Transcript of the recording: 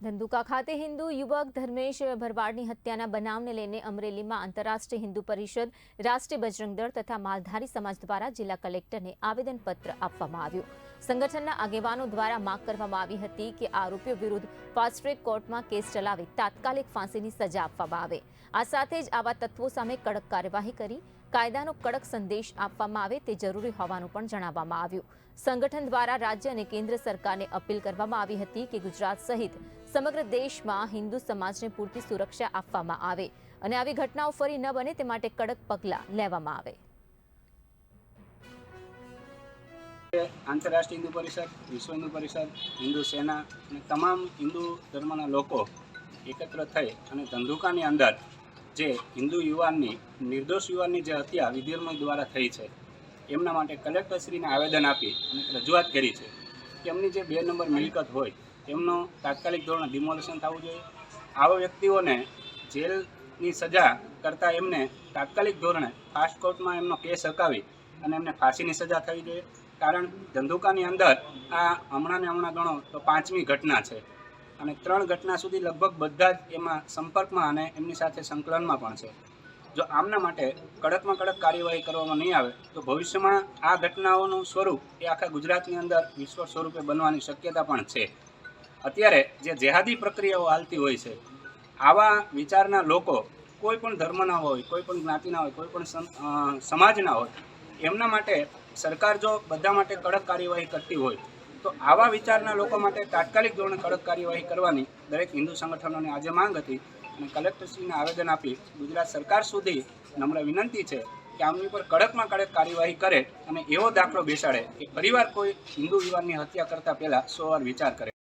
ધંધુકા ખાતે હિન્દુ યુવક ધર્મેશ ભરવાડની હત્યાના બનાવને લઈને અમરેલીમાં આંતરરાષ્ટ્રીય હિન્દુ પરિષદ, રાષ્ટ્રીય બજરંગ દળ તથા માલધારી સમાજ દ્વારા જિલ્લા કલેક્ટરને આવેદનપત્ર આપવામાં આવ્યું। સંગઠનના આગેવાનો દ્વારા માંગ કરવામાં આવી હતી કે આરોપીઓ વિરુદ્ધ ફાસ્ટ ટ્રેક કોર્ટમાં કેસ ચલાવી તાત્કાલિક ફાંસીની સજા આપવામાં આવે। આ સાથે જ આવા તત્વો સામે કડક કાર્યવાહી કરી કાયદાનો કડક સંદેશ આપવામાં આવે તે જરૂરી હોવાનું પણ જણાવવામાં આવ્યું। સંગઠન દ્વારા રાજ્ય અને કેન્દ્ર સરકારને અપીલ કરવામાં આવી હતી કે ગુજરાત સહિત સમગ્ર દેશમાં હિન્દુ સમાજને પૂરતી સુરક્ષા આપવામાં આવે અને આવી ઘટનાઓ ફરી ન બને તે માટે કડક પગલાં લેવામાં આવે। આંતરરાષ્ટ્રીય હિન્દુ પરિષદ, વિશ્વ હિન્દુ પરિષદ, હિન્દુ સેના અને તમામ હિન્દુ ધર્મના લોકો એકત્ર થઈ અને ધંધુકાની અંદર જે હિન્દુ યુવાનની, નિર્દોષ યુવાનની જે હત્યા વિધિકર્મ દ્વારા થઈ છે એમના માટે કલેક્ટરશ્રીને આવેદન આપી અને રજૂઆત કરી છે કે એમની જે 2 નંબર મિલકત હોય એમનો તાત્કાલિક ધોરણે ડિમોલિશન થવું જોઈએ। આવા વ્યક્તિઓને જેલની સજા કરતાં એમને તાત્કાલિક ધોરણે ફાસ્ટ કોર્ટમાં એમનો કેસ હકાવી અને એમને ફાંસીની સજા થવી જોઈએ। કારણ ધંધુકાની અંદર આ હમણાં ગણો તો 5મી ઘટના છે અને 3 ઘટના સુધી લગભગ બધા જ એમાં સંપર્કમાં અને એમની સાથે સંકલનમાં પણ છે। જો આમના માટે કડકમાં કડક કાર્યવાહી કરવામાં નહીં આવે તો ભવિષ્યમાં આ ઘટનાઓનું સ્વરૂપ એ આખા ગુજરાતની અંદર વિશ્વ સ્વરૂપે બનવાની શક્યતા પણ છે। અત્યારે જે જેહાદી પ્રક્રિયાઓ હાલતી હોય છે, આવા વિચારના લોકો કોઈ પણ ધર્મના હોય, કોઈ પણ જ્ઞાતિના હોય, કોઈ પણ સમાજના હોય, એમના માટે સરકાર જો બધા માટે કડક કાર્યવાહી કરતી હોય તો આવા વિચારના લોકો માટે તાત્કાલિક ધોરણે કડક કાર્યવાહી કરવાની દરેક હિન્દુ સંગઠનોની આજે માંગ હતી અને કલેક્ટરશ્રીને આવેદન આપી ગુજરાત સરકાર સુધી નમ્ર વિનંતી છે કે આમની પર કડકમાં કડક કાર્યવાહી કરે અને એવો દાખલો બેસાડે કે ફરીવાર કોઈ હિન્દુ યુવાનની હત્યા કરતા પહેલાં 100 વાર વિચાર કરે।